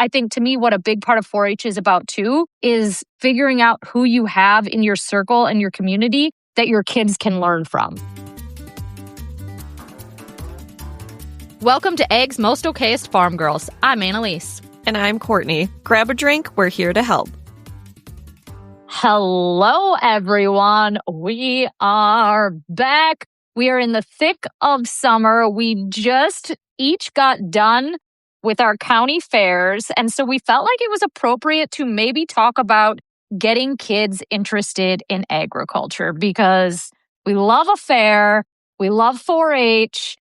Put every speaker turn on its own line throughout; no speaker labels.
I think to me, what a big part of 4-H is about too, is figuring out who you have in your circle and your community that your kids can learn from.
Welcome to Ag's Most Okayest Farm Girls. I'm Annaliese.
And I'm Courtney. Grab a drink. We're here to help.
Hello, everyone. We are back. We are in the thick of summer. We just each got done with our county fairs. And so we felt like it was appropriate to maybe talk about getting kids interested in agriculture because we love a fair. We love 4-H.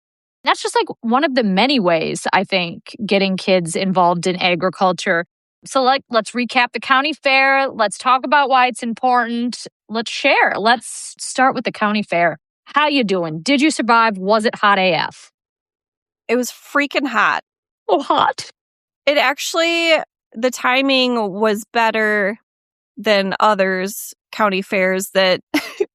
That's just like one of the many ways, I think, getting kids involved in agriculture. So let's recap the county fair. Let's talk about why it's important. Let's share. Let's start with the county fair. How you doing? Did you survive? Was it hot AF?
It was freaking hot.
Oh, hot.
It actually, the timing was better than others county fairs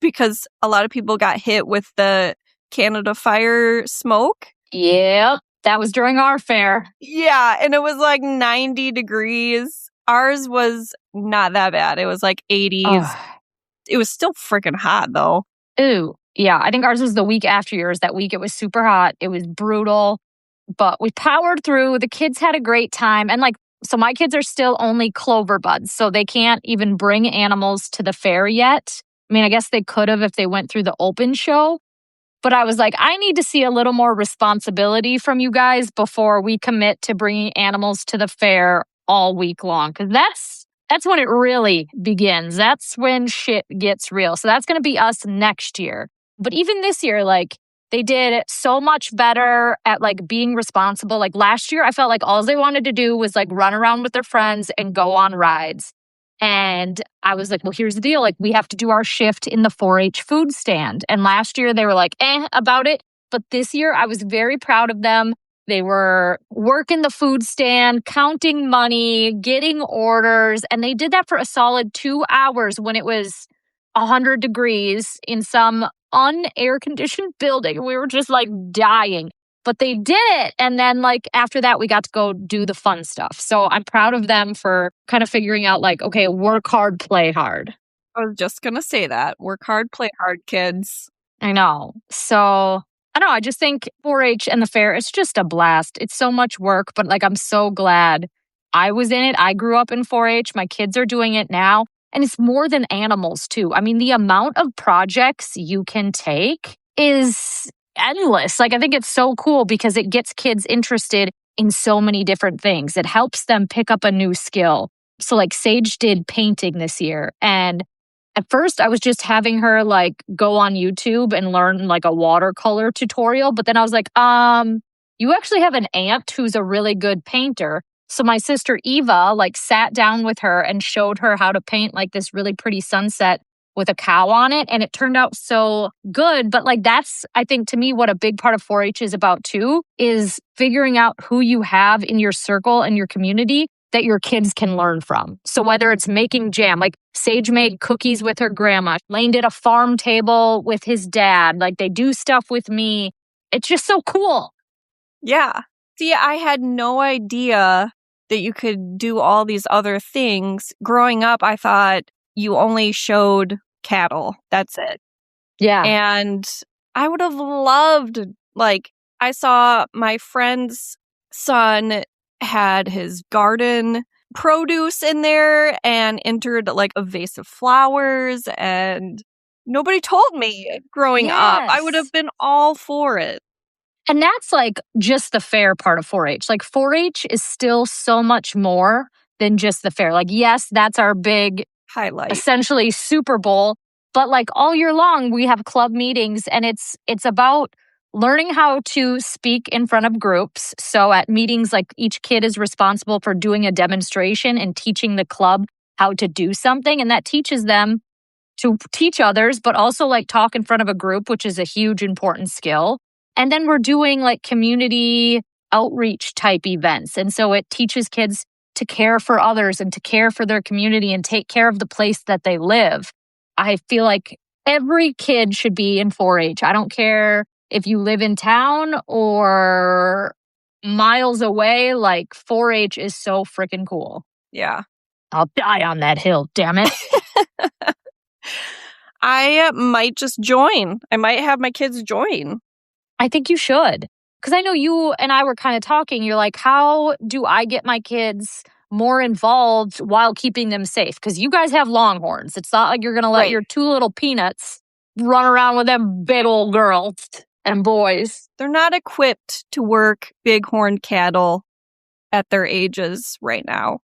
because a lot of people got hit with the Canada Fire smoke.
Yeah, that was during our fair.
Yeah, and it was like 90 degrees. Ours was not that bad. It was like 80s. Ugh. It was still freaking hot, though.
Ooh, yeah. I think ours was the week after yours. That week it was super hot. It was brutal, but we powered through. The kids had a great time. And so my kids are still only clover buds, so they can't even bring animals to the fair yet. I mean, I guess they could have if they went through the open show. But I was like, I need to see a little more responsibility from you guys before we commit to bringing animals to the fair all week long. Because that's when it really begins. That's when shit gets real. So that's going to be us next year. But even this year, they did so much better at being responsible. Last year, I felt like all they wanted to do was run around with their friends and go on rides. And I was like, well, here's the deal. We have to do our shift in the 4-H food stand. And last year they were about it. But this year I was very proud of them. They were working the food stand, counting money, getting orders. And they did that for a solid 2 hours when it was 100 degrees in some unair conditioned building. We were just dying. But they did it. And then after that, we got to go do the fun stuff. So I'm proud of them for kind of figuring out okay, work hard, play hard.
I was just going to say that. Work hard, play hard, kids.
I know. So I don't know. I just think 4-H and the fair, it's just a blast. It's so much work, but I'm so glad I was in it. I grew up in 4-H. My kids are doing it now. And it's more than animals too. I mean, the amount of projects you can take is endless. I think it's so cool because it gets kids interested in so many different things. It helps them pick up a new skill. So Sage did painting this year. And at first I was just having her go on YouTube and learn a watercolor tutorial. But then I was like, you actually have an aunt who's a really good painter. So my sister Eva sat down with her and showed her how to paint this really pretty sunset with a cow on it. And it turned out so good. But that's, I think to me, what a big part of 4-H is about too, is figuring out who you have in your circle and your community that your kids can learn from. So whether it's making jam, Sage made cookies with her grandma. Lane did a farm table with his dad. They do stuff with me. It's just so cool.
Yeah. See, I had no idea that you could do all these other things. Growing up, I thought you only showed cattle. That's it.
Yeah.
And I would have loved, I saw my friend's son had his garden produce in there and entered a vase of flowers, and nobody told me growing up. I would have been all for it.
And that's just the fair part of 4-H. 4-H is still so much more than just the fair. Yes, that's our big
highlight,
essentially Super Bowl. But all year long, we have club meetings, and it's about learning how to speak in front of groups. So at meetings, each kid is responsible for doing a demonstration and teaching the club how to do something. And that teaches them to teach others, but also talk in front of a group, which is a huge important skill. And then we're doing community outreach type events. And so it teaches kids to care for others and to care for their community and take care of the place that they live. I feel every kid should be in 4-H. I don't care if you live in town or miles away, like 4-H is so freaking cool.
Yeah.
I'll die on that hill, damn it.
I might just join. I might have my kids join.
I think you should. Because I know you and I were kind of talking. You're like, how do I get my kids more involved while keeping them safe? Because you guys have longhorns. It's not like you're going to let
Right.
your two little peanuts run around with them big old girls and boys.
They're not equipped to work bighorn cattle at their ages right now.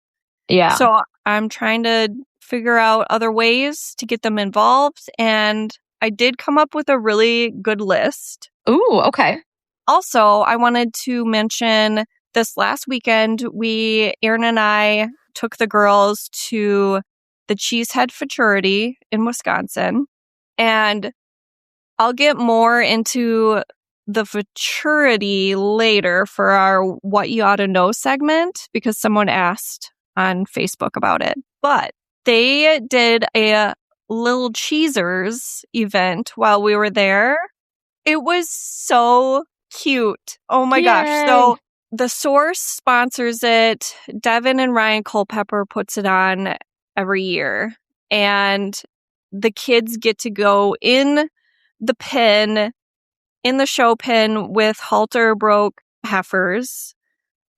Yeah.
So I'm trying to figure out other ways to get them involved. And I did come up with a really good list.
Ooh, okay.
Also, I wanted to mention this last weekend, Aaron and I took the girls to the Cheesehead Futurity in Wisconsin. And I'll get more into the futurity later for our What You Ought to Know segment because someone asked on Facebook about it. But they did a Little Cheesers event while we were there. It was so cute. Oh my gosh. So the Source sponsors it. Devin and Ryan Culpepper puts it on every year. And the kids get to go in the pen, in the show pen with halter broke heifers.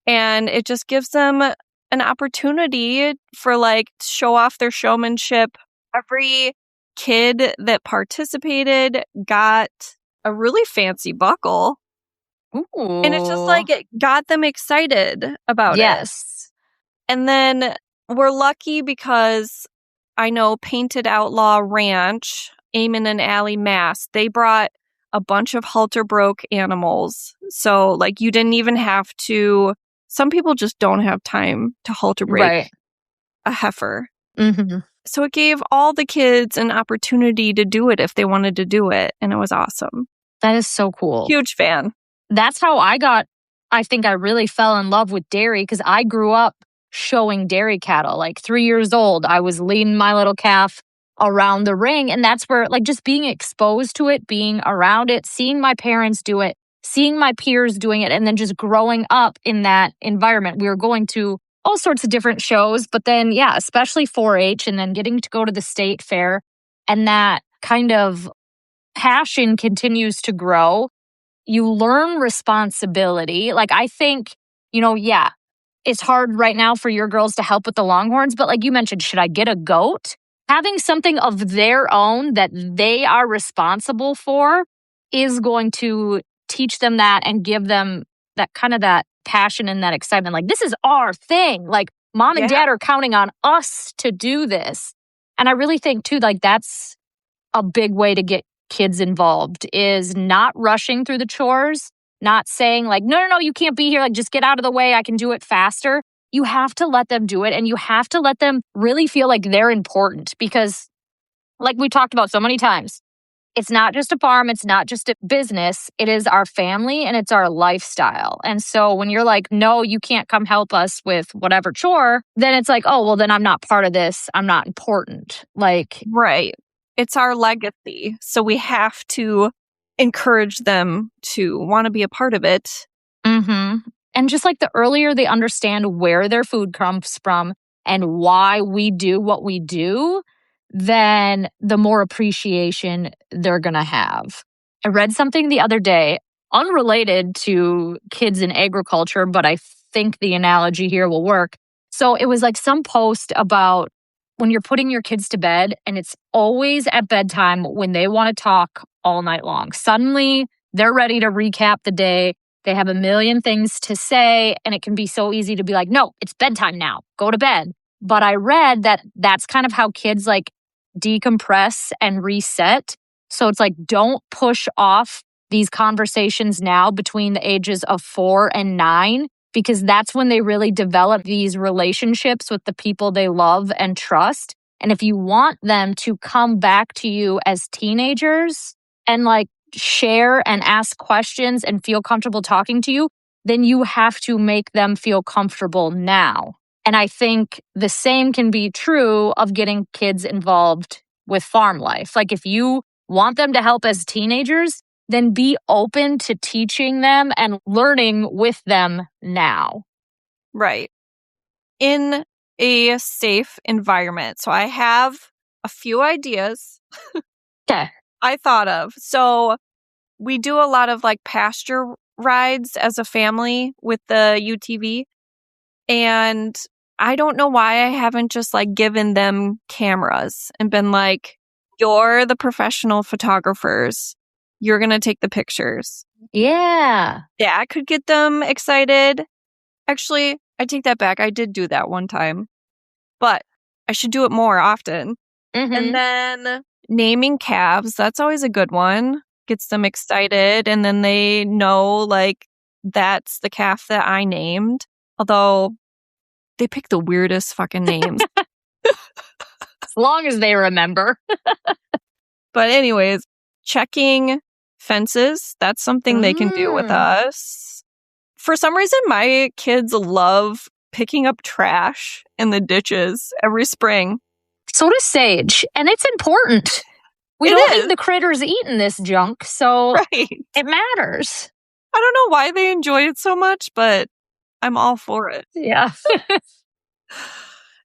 And it just gives them an opportunity for like show off their showmanship. Every kid that participated got a really fancy buckle.
Ooh.
And it's just like it got them excited about it.
Yes.
And then we're lucky because I know Painted Outlaw Ranch, Eamon and Allie Mass, they brought a bunch of halter broke animals. So like you didn't even have to, some people just don't have time to halter break a heifer.
Mm-hmm.
So it gave all the kids an opportunity to do it if they wanted to do it. And it was awesome.
That is so cool.
Huge fan.
That's how I think I really fell in love with dairy because I grew up showing dairy cattle. Like 3 years old, I was leading my little calf around the ring. And that's where like just being exposed to it, being around it, seeing my parents do it, seeing my peers doing it, and then just growing up in that environment. We were going to all sorts of different shows, but then, yeah, especially 4-H and then getting to go to the state fair. And that kind of passion continues to grow. You learn responsibility. Like, I think, yeah, it's hard right now for your girls to help with the longhorns, but like you mentioned, should I get a goat? Having something of their own that they are responsible for is going to teach them that and give them that kind of that passion and that excitement. Like, this is our thing. Like, mom and dad are counting on us to do this. And I really think too, like that's a big way to get kids involved is not rushing through the chores, not saying like, no, you can't be here. Like, just get out of the way. I can do it faster. You have to let them do it. And you have to let them really feel like they're important because like we talked about so many times, it's not just a farm. It's not just a business. It is our family and it's our lifestyle. And so when you're like, no, you can't come help us with whatever chore, then it's like, oh, well, then I'm not part of this. I'm not important. Like,
right. It's our legacy. So we have to encourage them to want to be a part of it.
Mm-hmm. And just like the earlier they understand where their food comes from and why we do what we do, then the more appreciation they're going to have. I read something the other day, unrelated to kids in agriculture, but I think the analogy here will work. So it was like some post about when you're putting your kids to bed and it's always at bedtime when they want to talk all night long. Suddenly they're ready to recap the day. They have a million things to say and it can be so easy to be like, no, it's bedtime now, go to bed. But I read that that's kind of how kids like decompress and reset. So it's like, don't push off these conversations now between the ages of 4 and 9, because that's when they really develop these relationships with the people they love and trust. And if you want them to come back to you as teenagers and like share and ask questions and feel comfortable talking to you, then you have to make them feel comfortable now. And I think the same can be true of getting kids involved with farm life. Like if you want them to help as teenagers, then be open to teaching them and learning with them now.
Right. In a safe environment. So I have a few ideas
Okay.
I thought of. So we do a lot of like pasture rides as a family with the UTV. And I don't know why I haven't just like given them cameras and been like, you're the professional photographers. You're going to take the pictures.
Yeah.
That could get them excited. Actually, I take that back. I did do that one time, but I should do it more often.
Mm-hmm.
And then naming calves, that's always a good one. Gets them excited. And then they know like that's the calf that I named. Although they pick the weirdest fucking names.
As long as they remember.
But anyways, checking fences, that's something they can do with us. For some reason, my kids love picking up trash in the ditches every spring.
So does Sage. And it's important. We don't need the critters eating this junk. So it matters.
I don't know why they enjoy it so much, but I'm all for it.
Yeah.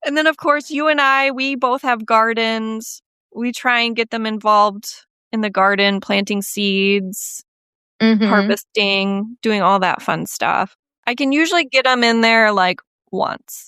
And then, of course, you and I, we both have gardens. We try and get them involved in the garden, planting seeds, harvesting, doing all that fun stuff. I can usually get them in there like once.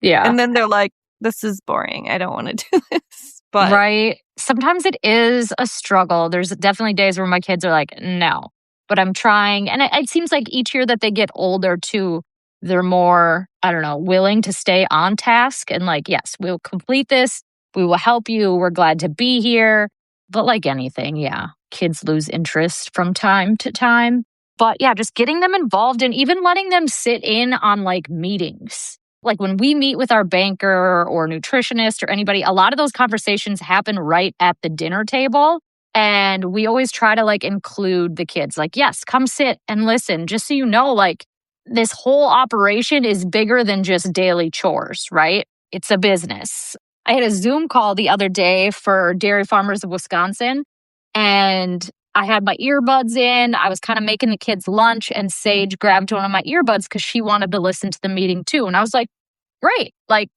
Yeah.
And then they're like, this is boring. I don't want to do this. But
right. Sometimes it is a struggle. There's definitely days where my kids are like, no, but I'm trying. And it seems like each year that they get older too, they're more, I don't know, willing to stay on task and like, yes, we'll complete this. We will help you. We're glad to be here. But like anything, yeah, kids lose interest from time to time. But yeah, just getting them involved and even letting them sit in on like meetings. Like when we meet with our banker or nutritionist or anybody, a lot of those conversations happen right at the dinner table. And we always try to like include the kids. Like, yes, come sit and listen. Just so you know, like this whole operation is bigger than just daily chores, right? It's a business. I had a Zoom call the other day for Dairy Farmers of Wisconsin. And I had my earbuds in. I was kind of making the kids lunch and Sage grabbed one of my earbuds because she wanted to listen to the meeting too. And I was like, great. Like,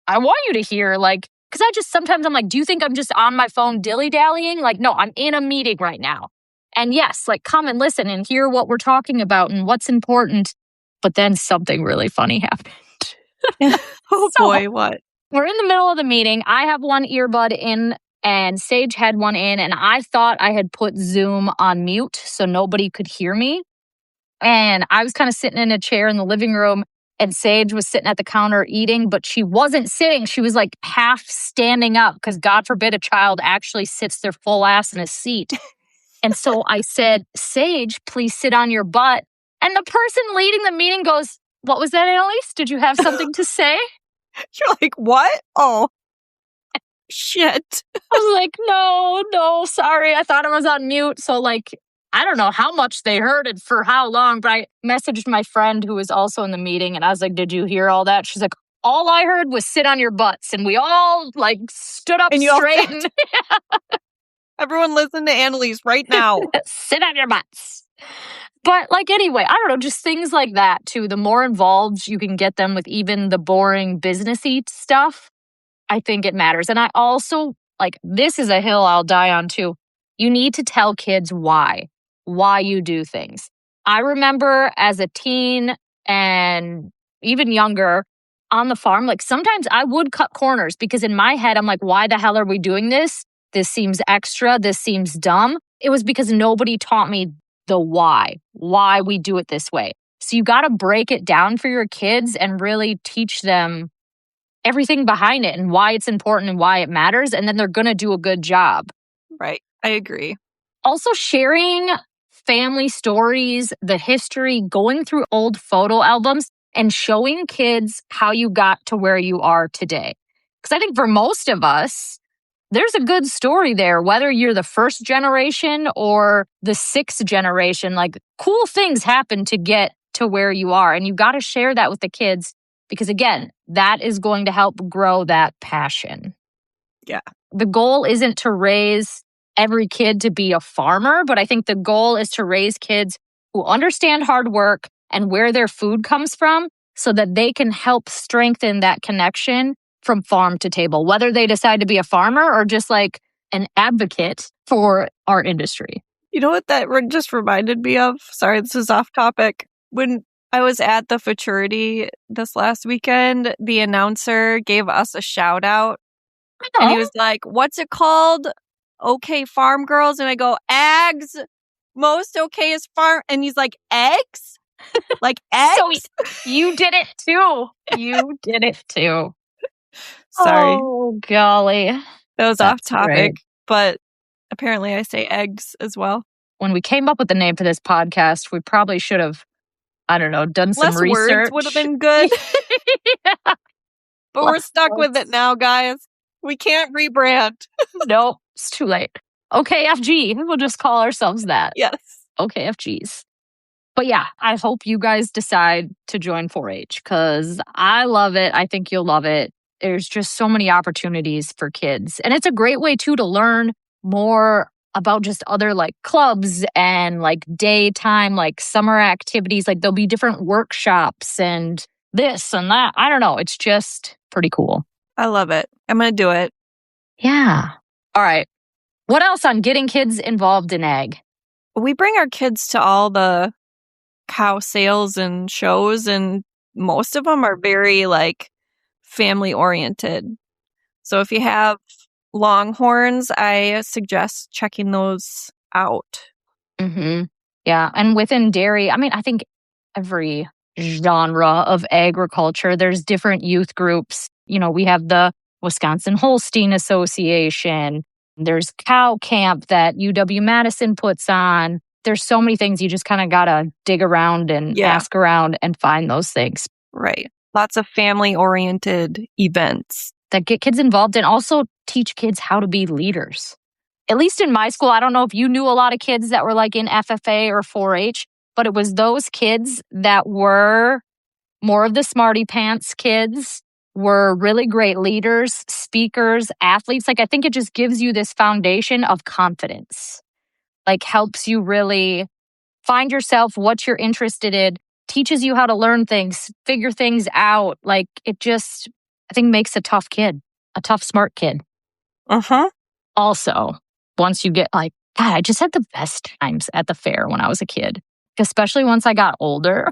I want you to hear, like, because sometimes I'm like, do you think I'm just on my phone dilly-dallying? Like, no, I'm in a meeting right now. And yes, like, come and listen and hear what we're talking about and what's important. But then something really funny happened.
Oh boy, what?
We're in the middle of the meeting. I have one earbud in and Sage had one in, and I thought I had put Zoom on mute so nobody could hear me. And I was kind of sitting in a chair in the living room, and Sage was sitting at the counter eating, but she wasn't sitting. She was like half standing up because God forbid a child actually sits their full ass in a seat. And so I said, Sage, please sit on your butt. And the person leading the meeting goes, what was that, Annaliese? Did you have something to say?
You're like, what? Oh, shit.
I was like, no, sorry. I thought I was on mute. So like, I don't know how much they heard it for how long, but I messaged my friend who was also in the meeting and I was like, did you hear all that? She's like, all I heard was sit on your butts. And we all like stood up straight. And
everyone listen to Annaliese right now.
Sit on your butts. But like, anyway, I don't know, just things like that too. The more involved you can get them with even the boring businessy stuff, I think it matters. And I also, like, this is a hill I'll die on too. You need to tell kids why you do things. I remember as a teen and even younger on the farm, like sometimes I would cut corners because in my head, I'm like, why the hell are we doing this? This seems extra. This seems dumb. It was because nobody taught me the why we do it this way. So you got to break it down for your kids and really teach them everything behind it and why it's important and why it matters. And then they're going to do a good job.
Right. I agree.
Also sharing family stories, the history, going through old photo albums and showing kids how you got to where you are today. Because I think for most of us, there's a good story there, whether you're the first generation or the sixth generation. Like cool things happen to get to where you are. And you got to share that with the kids because, again, that is going to help grow that passion.
Yeah.
The goal isn't to raise every kid to be a farmer, but I think the goal is to raise kids who understand hard work and where their food comes from so that they can help strengthen that connection from farm to table, whether they decide to be a farmer or just like an advocate for our industry.
You know what that just reminded me of? Sorry, this is off topic. When I was at the futurity this last weekend, the announcer gave us a shout out. And he was like, what's it called? Okay, farm girls. And I go, Ags. Most okay is farm. And he's like, eggs? Like eggs?
So you did it too. You did it too.
Sorry.
Oh, golly.
That was off topic.
Great.
But apparently I say eggs as well.
When we came up with the name for this podcast, we probably should have, I don't know, done some
Less
research.
words would have been good.
Yeah.
But we're stuck with it now, guys. We can't rebrand.
Nope, it's too late. OKFG. We'll just call ourselves that.
Yes.
OKFGs. But yeah, I hope you guys decide to join 4-H because I love it. I think you'll love it. There's just so many opportunities for kids. And it's a great way, too, to learn more about just other like clubs and like daytime, like summer activities. Like there'll be different workshops and this and that. I don't know. It's just pretty cool.
I love it. I'm going to do it.
Yeah. All right. What else on getting kids involved in ag?
We bring our kids to all the cow sales and shows, and most of them are very like family oriented. So if you have longhorns, I suggest checking those out.
Mm-hmm. Yeah. And within dairy, I mean, I think every genre of agriculture, there's different youth groups. You know, we have the Wisconsin Holstein Association. There's Cow Camp that UW-Madison puts on. There's so many things you just kind of got to dig around and ask around and find those things.
Right. Lots of family-oriented events
that get kids involved and also teach kids how to be leaders. At least in my school, I don't know if you knew a lot of kids that were like in FFA or 4-H, but it was those kids that were more of the smarty pants kids, were really great leaders, speakers, athletes. Like, I think it just gives you this foundation of confidence. Like, helps you really find yourself, what you're interested in, teaches you how to learn things, figure things out. Like, it just, I think, makes a tough kid, a tough, smart kid.
Uh-huh.
Also, once you get like, God, I just had the best times at the fair when I was a kid, especially once I got older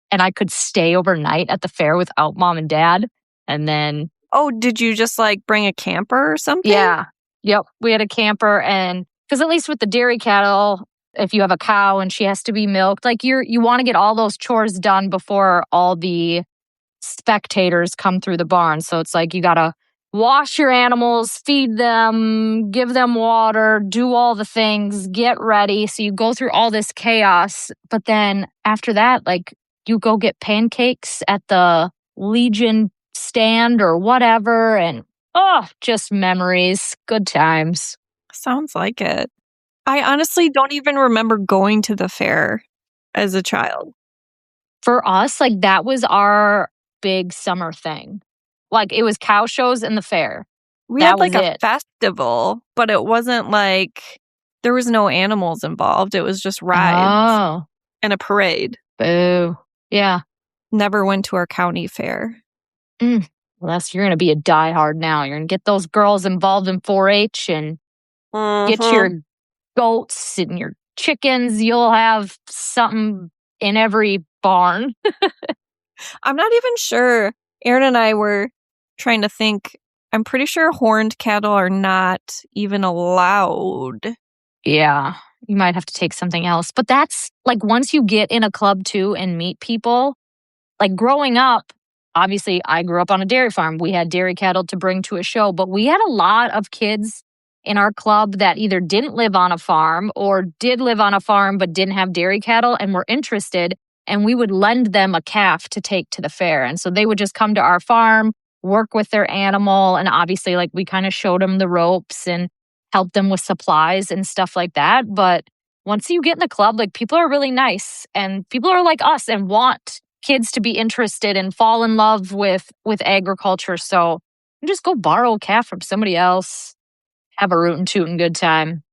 and I could stay overnight at the fair without mom and dad. And then...
Oh, did you just like bring a camper or something?
Yeah. Yep. We had a camper, and because at least with the dairy cattle, if you have a cow and she has to be milked, like you want to get all those chores done before all the spectators come through the barn. So it's like you got to wash your animals, feed them, give them water, do all the things, get ready. So you go through all this chaos. But then after that, like you go get pancakes at the Legion stand or whatever. And just memories, good times.
Sounds like it. I honestly don't even remember going to the fair as a child.
For us, like that was our big summer thing. Like it was cow shows and the fair.
We had like a festival, but it wasn't like there was no animals involved. It was just rides and a parade.
Boo. Yeah.
Never went to our county fair.
Unless you're going to be a diehard now. You're going to get those girls involved in 4-H and get your goats and your chickens. You'll have something in every barn.
I'm not even sure. Aaron and I were trying to think. I'm pretty sure horned cattle are not even allowed.
Yeah, you might have to take something else. But that's like once you get in a club too and meet people, like growing up, obviously I grew up on a dairy farm. We had dairy cattle to bring to a show, but we had a lot of kids in our club that either didn't live on a farm or did live on a farm but didn't have dairy cattle and were interested. And we would lend them a calf to take to the fair. And so they would just come to our farm, work with their animal. And obviously, like we kind of showed them the ropes and helped them with supplies and stuff like that. But once you get in the club, like people are really nice and people are like us and want kids to be interested and fall in love with agriculture. So just go borrow a calf from somebody else, have a rootin' tootin' good time.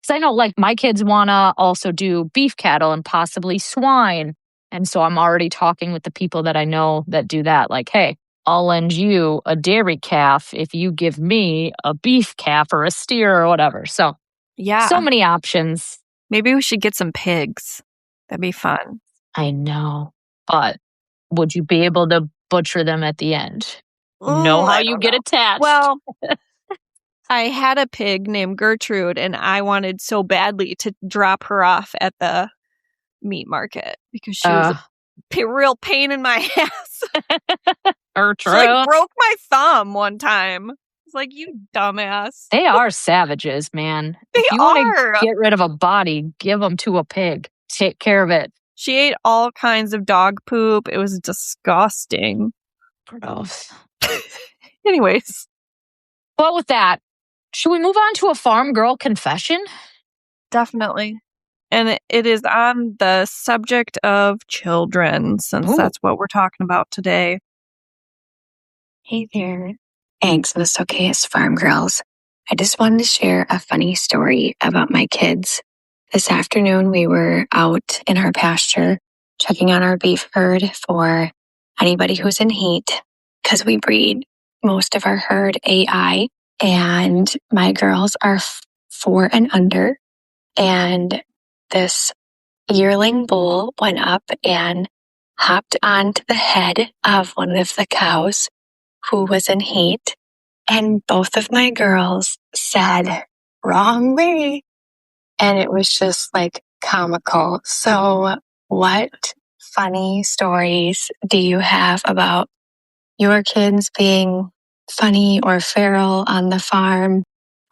Because I know like my kids want to also do beef cattle and possibly swine. And so I'm already talking with the people that I know that do that. Like, hey, I'll lend you a dairy calf if you give me a beef calf or a steer or whatever. So
Yeah.
many options.
Maybe we should get some pigs. That'd be fun.
I know. But would you be able to butcher them at the end? Know how
I
you
don't
get
know.
attached.
Well, I had a pig named Gertrude, and I wanted so badly to drop her off at the meat market because she was a real pain in my ass. She like broke my thumb one time. It's like, you dumbass.
They are savages, man.
They
if you want to get rid of a body, give them to a pig. Take care of it.
She ate all kinds of dog poop. It was disgusting.
Gross.
Anyways.
Well, with that, should we move on to a farm girl confession?
Definitely. And it is on the subject of children, since that's what we're talking about today.
Hey there. Thanks, Most Okayest Farm Girls. I just wanted to share a funny story about my kids. This afternoon, we were out in our pasture checking on our beef herd for anybody who's in heat, because we breed most of our herd AI, and my girls are 4 and under. And this yearling bull went up and hopped onto the head of one of the cows who was in heat, and both of my girls said, "Wrong way." And it was just like comical. So what funny stories do you have about your kids being funny or feral on the farm,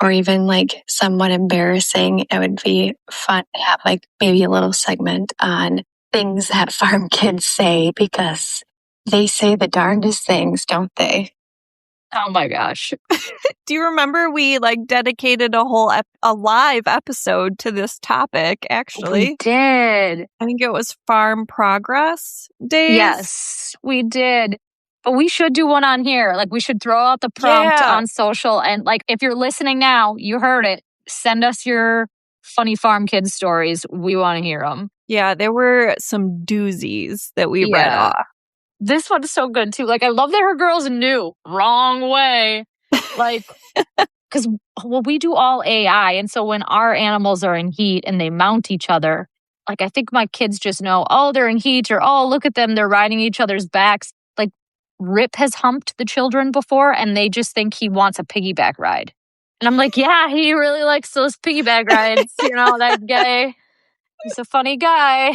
or even like somewhat embarrassing? It would be fun to have like maybe a little segment on things that farm kids say, because they say the darndest things, don't they?
Oh my gosh.
Do you remember we like dedicated a whole a live episode to this topic, actually?
We did.
I think it was Farm Progress Days.
Yes, we did. But we should do one on here. Like, we should throw out the prompt on social. And like, if you're listening now, you heard it. Send us your funny farm kid stories. We want to hear them.
Yeah, there were some doozies that we read off.
This one's so good too. Like, I love that her girls knew. Wrong way. Like, because, well, we do all AI. And so when our animals are in heat and they mount each other, like, I think my kids just know, oh, they're in heat, or, oh, look at them, they're riding each other's backs. Like, Rip has humped the children before, and they just think he wants a piggyback ride. And I'm like, yeah, he really likes those piggyback rides. You know, that guy, he's a funny guy.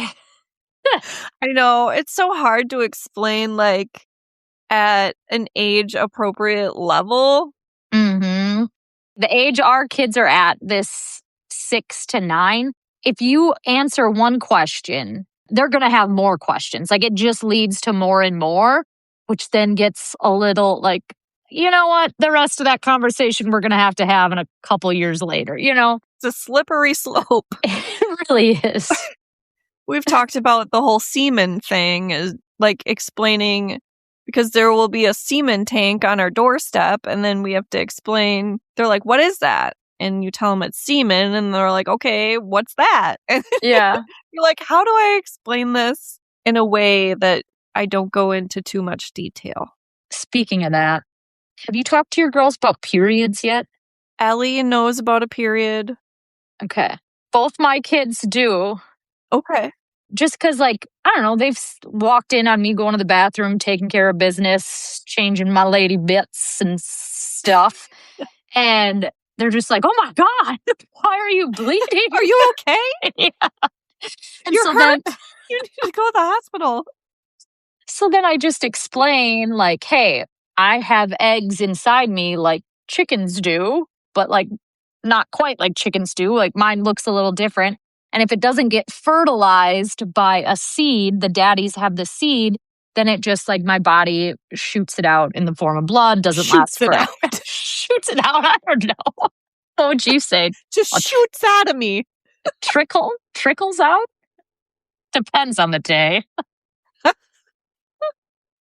I know. It's so hard to explain, like, at an age-appropriate level.
Mm-hmm. The age our kids are at, this 6 to 9, if you answer one question, they're going to have more questions. Like, it just leads to more and more, which then gets a little like, you know what? The rest of that conversation we're going to have in a couple years later, you know?
It's a slippery slope.
It really is.
We've talked about the whole semen thing, is like explaining, because there will be a semen tank on our doorstep, and then we have to explain. They're like, what is that? And you tell them it's semen, and they're like, okay, what's that?
Yeah.
You're like, how do I explain this in a way that I don't go into too much detail?
Speaking of that, have you talked to your girls about periods yet?
Ellie knows about a period.
Okay. Both my kids do.
Okay.
Just because, like, I don't know, they've walked in on me going to the bathroom, taking care of business, changing my lady bits and stuff. And they're just like, oh my God, why are you bleeding?
Are you okay?
Yeah. And
You're
so
hurt.
then,
You need to go to the hospital.
So then I just explain, like, hey, I have eggs inside me like chickens do, but like not quite like chickens do. Like, mine looks a little different. And if it doesn't get fertilized by a seed, the daddies have the seed, then it just, like, my body shoots it out in the form of blood, doesn't last forever. Shoots it out. I don't know. What would you say?
Just shoots out of me.
Trickles out? Depends on the day.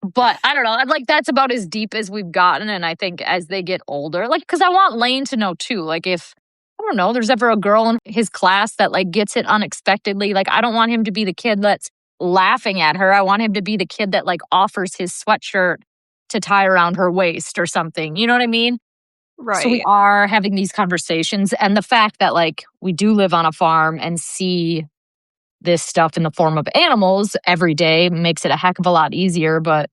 But I don't know. Like, that's about as deep as we've gotten. And I think as they get older, like, because I want Lane to know too. Like, if I don't know, there's ever a girl in his class that like gets it unexpectedly. Like, I don't want him to be the kid that's laughing at her. I want him to be the kid that like offers his sweatshirt to tie around her waist or something. You know what I mean? So we
Right.
are having these conversations. And the fact that like we do live on a farm and see this stuff in the form of animals every day makes it a heck of a lot easier, but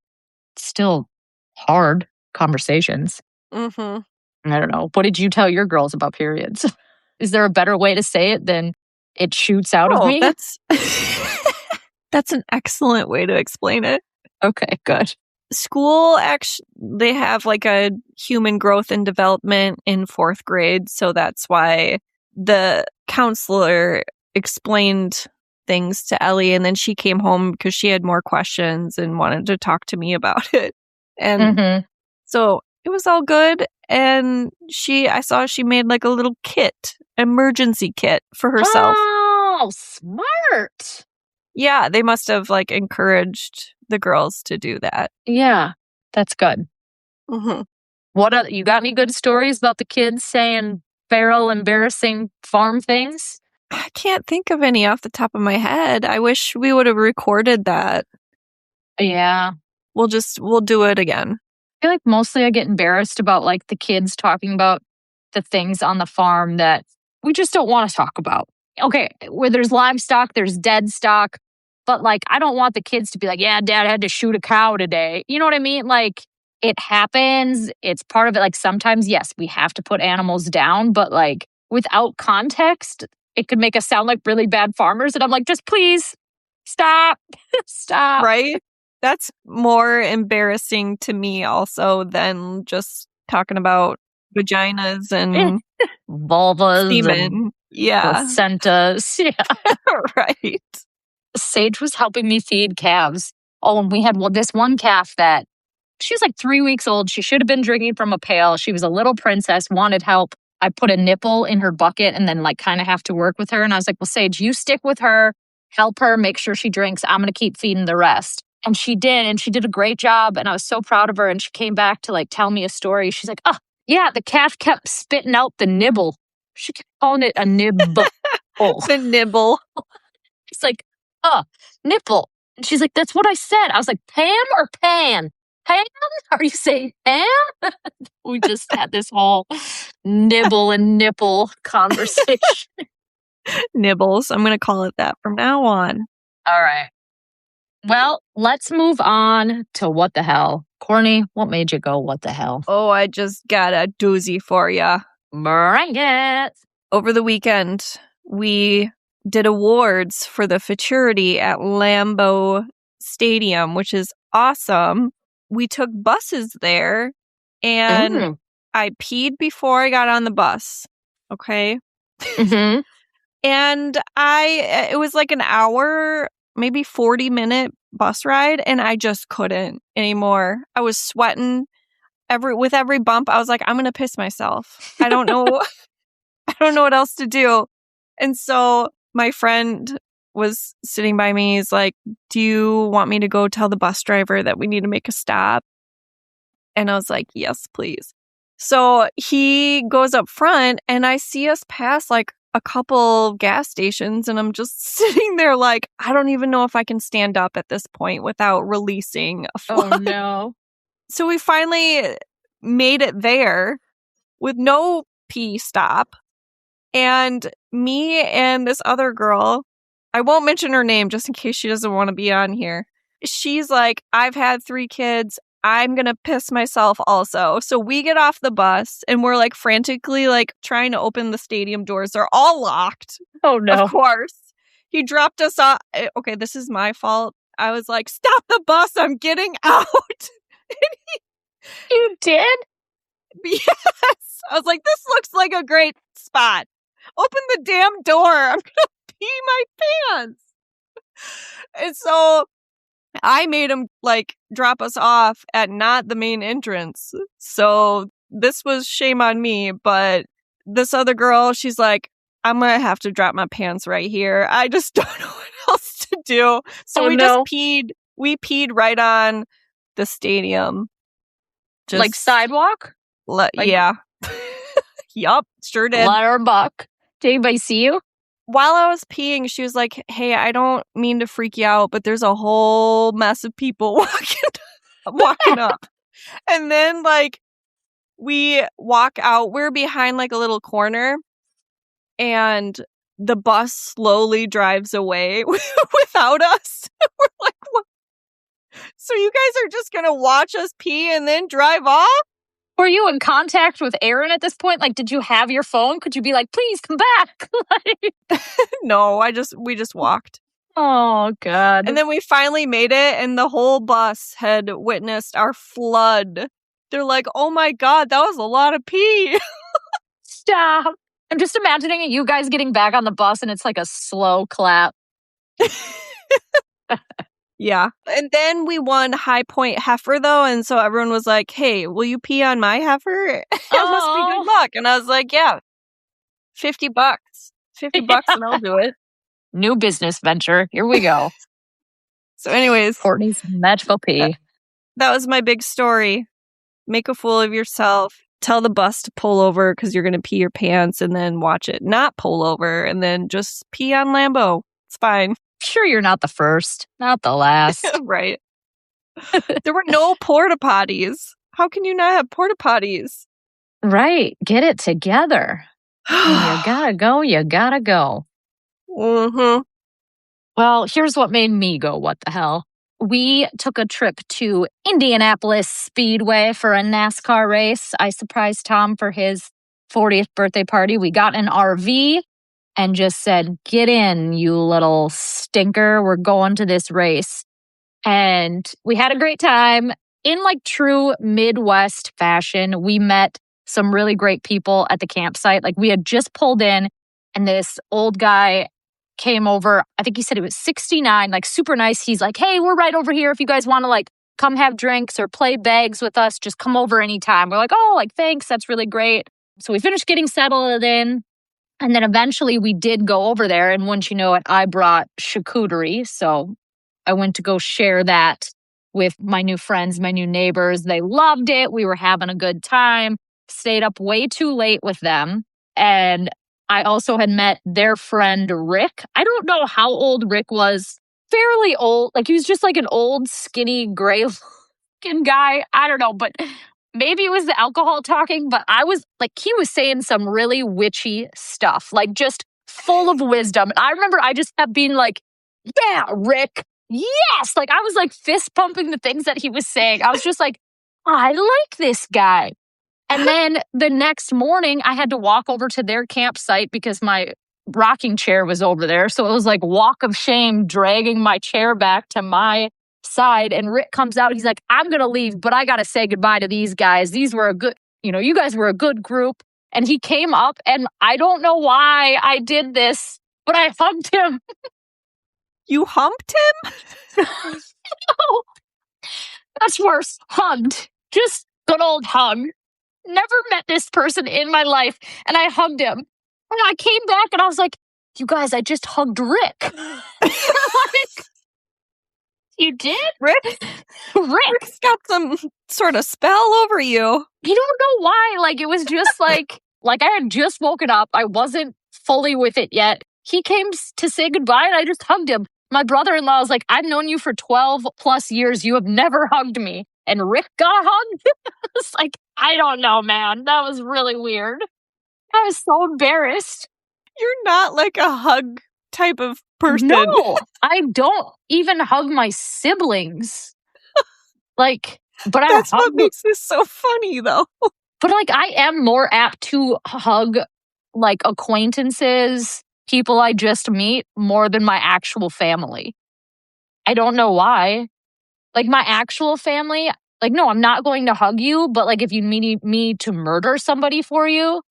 still hard conversations.
Mm-hmm.
I don't know. What did you tell your girls about periods? Is there a better way to say it than it shoots out of
Oh,
me?
that's that's an excellent way to explain it.
Okay, good.
School, actually, they have like a human growth and development in 4th grade. So that's why the counselor explained things to Ellie. And then she came home because she had more questions and wanted to talk to me about it. And so it was all good. And I saw she made like a little kit, emergency kit for herself.
Oh, smart.
Yeah, they must have like encouraged the girls to do that.
Yeah, that's good.
Mm-hmm.
You got any good stories about the kids saying feral, embarrassing farm things?
I can't think of any off the top of my head. I wish we would have recorded that.
Yeah.
We'll do it again.
I feel like mostly I get embarrassed about like the kids talking about the things on the farm that we just don't want to talk about. Okay, where there's livestock, there's dead stock. But like, I don't want the kids to be like, yeah, dad had to shoot a cow today. You know what I mean? Like, it happens. It's part of it. Like, sometimes, yes, we have to put animals down, but like, without context, it could make us sound like really bad farmers. And I'm like, just please stop. Stop.
Right? That's more embarrassing to me also than just talking about vaginas and
vulvas
semen.
and
Yeah.
placentas. Yeah.
Right.
Sage was helping me feed calves. Oh, and we had this one calf that she was like 3 weeks old. She should have been drinking from a pail. She was a little princess, wanted help. I put a nipple in her bucket and then like kind of have to work with her. And I was like, well, Sage, you stick with her, help her, make sure she drinks. I'm going to keep feeding the rest. And she did. And she did a great job. And I was so proud of her. And she came back to like tell me a story. She's like, oh, yeah, the calf kept spitting out the nibble. She kept calling it a nibble.
The nibble.
She's like, nipple. And she's like, that's what I said. I was like, Pam or Pan? Pam? Are you saying Pam? We just had this whole nibble and nipple conversation.
Nibbles. I'm going to call it that from now on.
All right. Well, let's move on to what the hell. Courtney, what made you go, what the hell?
Oh, I just got a doozy for ya.
Bring it.
Over the weekend, we did awards for the futurity at Lambeau Stadium, which is awesome. We took buses there, and I peed before I got on the bus. Okay.
Mm-hmm.
And it was like an hour, maybe 40-minute bus ride, and I just couldn't anymore. I was sweating with every bump. I was like, I'm going to piss myself. I don't know. I don't know what else to do. And so my friend was sitting by me. He's like, do you want me to go tell the bus driver that we need to make a stop? And I was like, yes, please. So he goes up front, and I see us pass like a couple gas stations, and I'm just sitting there like, I don't even know if I can stand up at this point without releasing a flood.
Oh, no.
So we finally made it there with no pee stop. And me and this other girl, I won't mention her name just in case she doesn't want to be on here. She's like, I've had 3 kids. I'm going to piss myself also. So we get off the bus and we're like frantically like trying to open the stadium doors. They're all locked.
Oh, no.
Of course. He dropped us off. Okay, this is my fault. I was like, stop the bus. I'm getting out.
You did?
Yes. I was like, this looks like a great spot. Open the damn door. I'm going to pee my pants. And so I made him like drop us off at not the main entrance. So this was shame on me. But this other girl, she's like, I'm going to have to drop my pants right here. I just don't know what else to do. So just peed. We peed right on the stadium.
Like sidewalk?
Yeah. Yup, sure did.
Let her buck. Did anybody see you?
While I was peeing, she was like, hey, I don't mean to freak you out, but there's a whole mess of people walking up. And then, like, we walk out. We're behind, like, a little corner. And the bus slowly drives away without us. We're like, what? So you guys are just going to watch us pee and then drive off?
Were you in contact with Aaron at this point? Like, did you have your phone? Could you be like, please come back?
No, we just walked.
Oh, God.
And then we finally made it, and the whole bus had witnessed our flood. They're like, oh my God, that was a lot of pee.
Stop. I'm just imagining you guys getting back on the bus, and it's like a slow clap.
Yeah. And then we won High Point Heifer, though. And so everyone was like, hey, will you pee on my heifer? It must be good luck. And I was like, yeah, $50. $50 and I'll do it.
New business venture. Here we go.
So anyways.
Courtney's magical pee.
That was my big story. Make a fool of yourself. Tell the bus to pull over because you're going to pee your pants, and then watch it not pull over, and then just pee on Lambeau. It's fine.
Sure, you're not the first, not the last.
Right. There were no porta potties. How can you not have porta potties?
Right. Get it together. You gotta go. You gotta go.
Mm-hmm.
Well, here's what made me go, what the hell. We took a trip to Indianapolis Speedway for a NASCAR race. I surprised Tom for his 40th birthday party. We got an RV and just said, get in, you little stinker. We're going to this race. And we had a great time. In like true Midwest fashion, we met some really great people at the campsite. Like we had just pulled in and this old guy came over. I think he said he was 69, like super nice. He's like, hey, we're right over here. If you guys want to like come have drinks or play bags with us, just come over anytime. We're like, oh, like, thanks. That's really great. So we finished getting settled in. And then eventually we did go over there. And once you know it, I brought charcuterie. So I went to go share that with my new friends, my new neighbors. They loved it. We were having a good time. Stayed up way too late with them. And I also had met their friend, Rick. I don't know how old Rick was. Fairly old. Like he was just like an old, skinny, gray looking guy. I don't know, but maybe it was the alcohol talking, but I was like, he was saying some really witchy stuff, like just full of wisdom. And I remember I just kept being like, yeah, Rick, yes. Like I was like fist pumping the things that he was saying. I was just like, I like this guy. And then the next morning I had to walk over to their campsite because my rocking chair was over there. So it was like walk of shame, dragging my chair back to my side. And Rick comes out. He's like, I'm going to leave, but I got to say goodbye to these guys. These were a good, you guys were a good group. And he came up and I don't know why I did this, but I hugged him.
You humped him?
No, that's worse. Hugged. Just good old hug. Never met this person in my life. And I hugged him. And I came back and I was like, you guys, I just hugged Rick. Like, you did?
Rick's got some sort of spell over you.
I don't know why. Like, it was just like I had just woken up. I wasn't fully with it yet. He came to say goodbye and I just hugged him. My brother-in-law was like, I've known you for 12 plus years. You have never hugged me. And Rick got hugged. It's like, I don't know, man. That was really weird. I was so embarrassed.
You're not like a hug type of person.
No, I don't even hug my siblings. Like, but
that's what makes this so funny, though.
But like, I am more apt to hug like acquaintances, people I just meet, more than my actual family. I don't know why. Like my actual family, like, no, I'm not going to hug you. But like, if you need me to murder somebody for you,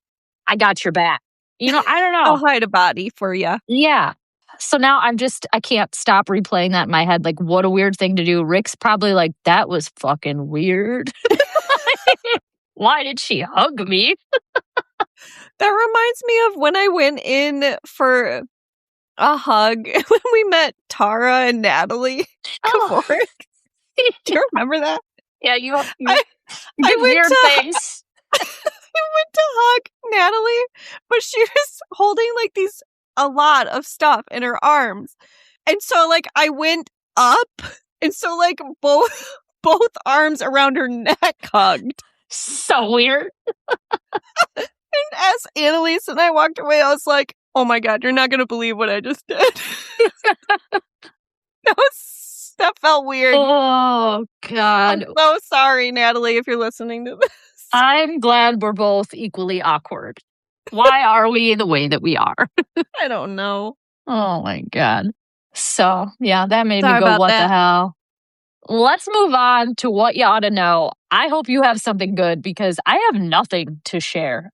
I got your back. I don't know.
I'll hide a body for you.
Yeah. So now I can't stop replaying that in my head. Like, what a weird thing to do. Rick's probably like, that was fucking weird. Why did she hug me?
That reminds me of when I went in for a hug when we met Tara and Natalie.
Oh.
Do you remember that?
Yeah, you
I
do weird things.
I went to hug Natalie, but she was holding like a lot of stuff in her arms. And so like I went up, and so like both arms around her neck hugged.
So weird.
And as Annalise and I walked away, I was like, oh my God, you're not going to believe what I just did. That felt weird.
Oh, God.
I'm so sorry, Natalie, if you're listening to this.
I'm glad we're both equally awkward. Why are we the way that we are?
I don't know.
Oh, my God. So, yeah, that made
Sorry
me go,
about
what
that.
the hell? Let's move on to what you ought to know. I hope you have something good because I have nothing to share.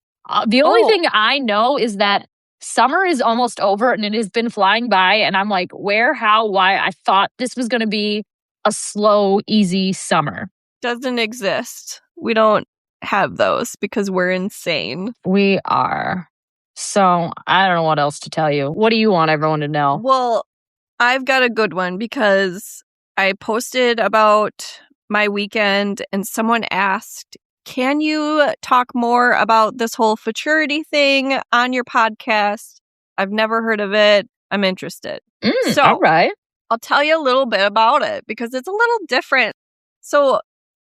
The only thing I know is that summer is almost over and it has been flying by. And I'm like, where, how, why? I thought this was going to be a slow, easy summer.
Doesn't exist. We don't have those because we're insane.
We are. So I don't know what else to tell you. What do you want everyone to know?
Well, I've got a good one because I posted about my weekend and someone asked, can you talk more about this whole futurity thing on your podcast? I've never heard of it. I'm interested. So
all right.
I'll tell you a little bit about it because it's a little different. So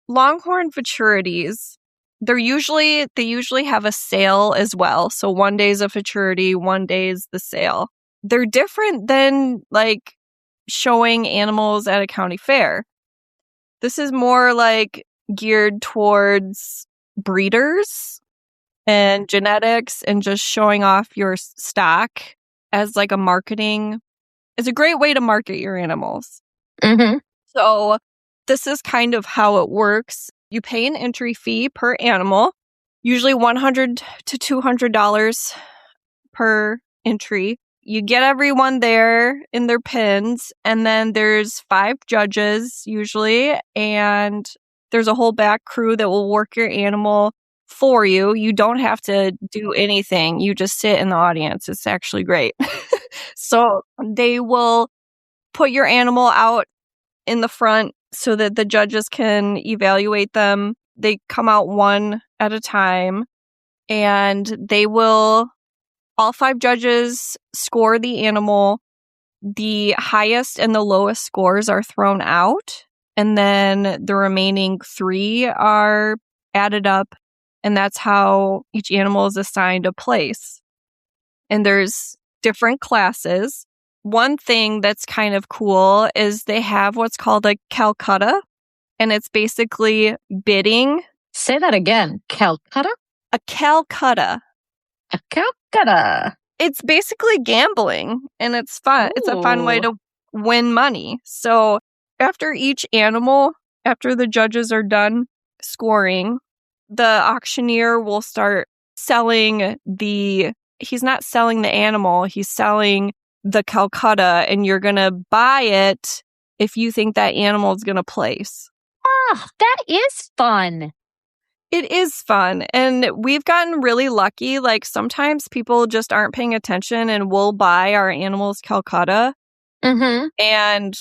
Longhorn futurities, they usually have a sale as well. So one day's a futurity, one day's the sale. They're different than like showing animals at a county fair. This is more like geared towards breeders and genetics and just showing off your stock as like a marketing. It's a great way to market your animals.
Mm-hmm.
So this is kind of how it works. You pay an entry fee per animal, usually $100 to $200 per entry. You get everyone there in their pens, and then there's 5 judges usually, and there's a whole back crew that will work your animal for you. You don't have to do anything. You just sit in the audience. It's actually great. So they will put your animal out in the front so that the judges can evaluate them. They come out one at a time, and they will, all 5 judges score the animal. The highest and the lowest scores are thrown out, and then the remaining 3 are added up, and that's how each animal is assigned a place. And there's different classes. One thing that's kind of cool is they have what's called a Calcutta, and it's basically bidding.
Say that again. Calcutta?
A Calcutta.
A Calcutta.
It's basically gambling, and it's fun.
Ooh.
It's a fun way to win money. So after each animal, after the judges are done scoring, the auctioneer will start selling he's not selling the animal, he's selling the Calcutta, and you're going to buy it if you think that animal is going to place.
Oh, that is fun.
It is fun. And we've gotten really lucky. Like sometimes people just aren't paying attention and we'll buy our animals Calcutta.
Mm-hmm.
And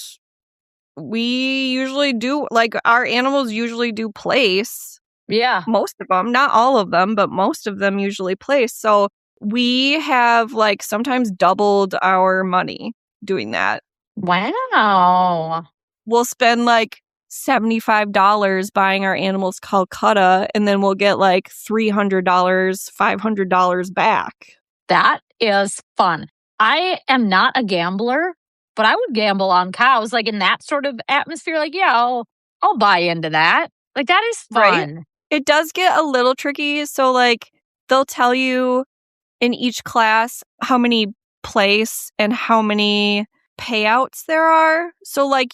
we usually do, like our animals usually do place.
Yeah.
Most of them, not all of them, but most of them usually place. So we have like sometimes doubled our money doing that.
Wow.
We'll spend like $75 buying our animals Calcutta, and then we'll get like $300, $500 back.
That is fun. I am not a gambler, but I would gamble on cows, like in that sort of atmosphere. Like, yeah, I'll buy into that. Like, that is fun.
Right? It does get a little tricky. So like they'll tell you in each class how many place and how many payouts there are. So like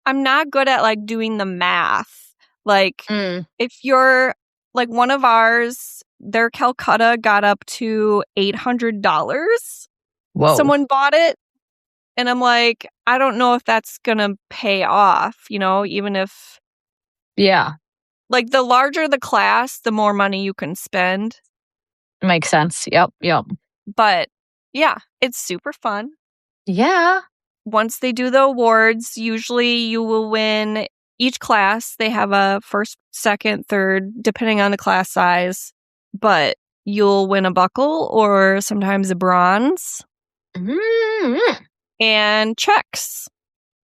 I'm not good at like doing the math. Like if you're like one of ours, their Calcutta got up to $800.
Whoa.
Someone bought it. And I'm like, I don't know if that's going to pay off, even if.
Yeah.
Like the larger the class, the more money you can spend.
Makes sense. Yep.
But yeah, it's super fun.
Yeah.
Once they do the awards, usually you will win each class. They have a first, second, third, depending on the class size. But you'll win a buckle or sometimes a bronze.
Mm-hmm.
And checks.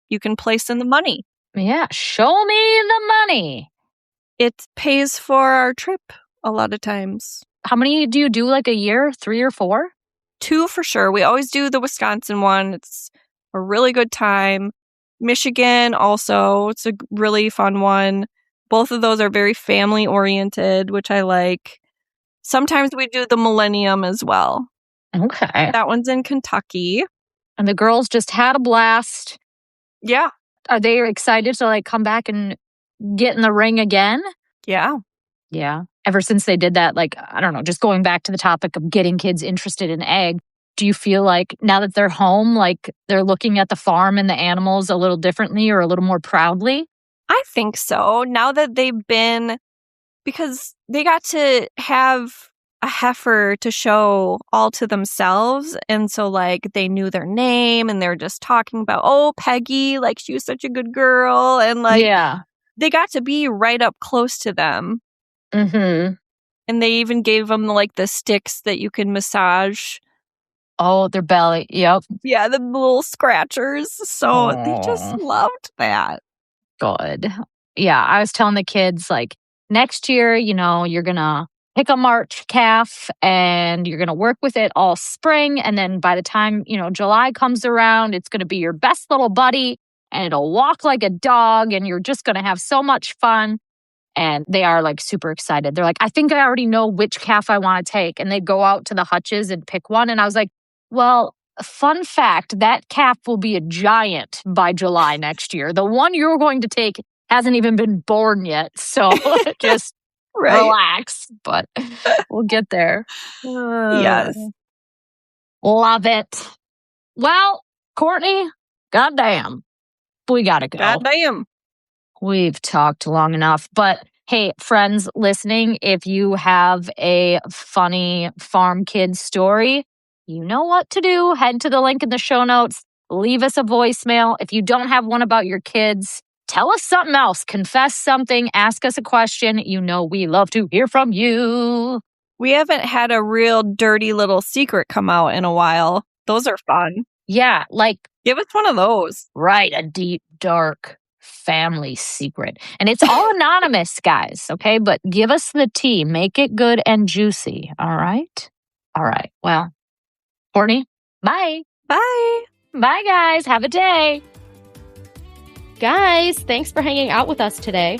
You can place in the money.
Yeah, show me the money.
It pays for our trip a lot of times.
How many do you do like a year? 3 or 4?
2 for sure. We always do the Wisconsin one. It's a really good time. Michigan also. It's a really fun one. Both of those are very family oriented, which I like. Sometimes we do the Millennium as well.
Okay.
That one's in Kentucky.
And the girls just had a blast.
Yeah.
Are they excited to like come back and get in the ring again?
Yeah.
Yeah. Ever since they did that, like, I don't know, just going back to the topic of getting kids interested in ag, do you feel like now that they're home, like they're looking at the farm and the animals a little differently or a little more proudly?
I think so. Now that they've been, because they got to have a heifer to show all to themselves. And so, like, they knew their name and they're just talking about, oh, Peggy, like, she was such a good girl. And, like,
yeah.
They got to be right up close to them.
Mm-hmm.
And they even gave them, like, the sticks that you can massage.
Oh, their belly. Yep.
Yeah, the little scratchers. So they just loved that.
Good. Yeah, I was telling the kids, like, next year, you know, you're going to pick a March calf and you're going to work with it all spring. And then by the time, you know, July comes around, it's going to be your best little buddy and it'll walk like a dog and you're just going to have so much fun. And they are like super excited. They're like, I think I already know which calf I want to take. And they go out to the hutches and pick one. And I was like, well, fun fact, that calf will be a giant by July next year. The one you're going to take hasn't even been born yet. So just relax. But we'll get there.
Yes.
Love it. Well, Courtney, goddamn, we got to go.
Goddamn.
We've talked long enough. But hey, friends listening, if you have a funny farm kid story, you know what to do. Head to the link in the show notes. Leave us a voicemail. If you don't have one about your kids, tell us something else. Confess something. Ask us a question. You know we love to hear from you.
We haven't had a real dirty little secret come out in a while. Those are fun.
Yeah, like...
Give us one of those.
Right, a deep, dark family secret. And it's all anonymous, guys, okay? But give us the tea. Make it good and juicy, all right? All right, well, Courtney, bye.
Bye.
Bye, guys. Have a day.
Guys, thanks for hanging out with us today.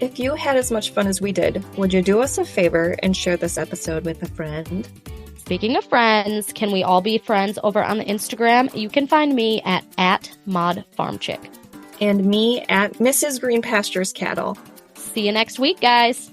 If you had as much fun as we did, would you do us a favor and share this episode with a friend?
Speaking of friends, can we all be friends over on the Instagram? You can find me at @ModFarmChick.
And me at Mrs. Green Pastures Cattle.
See you next week, guys.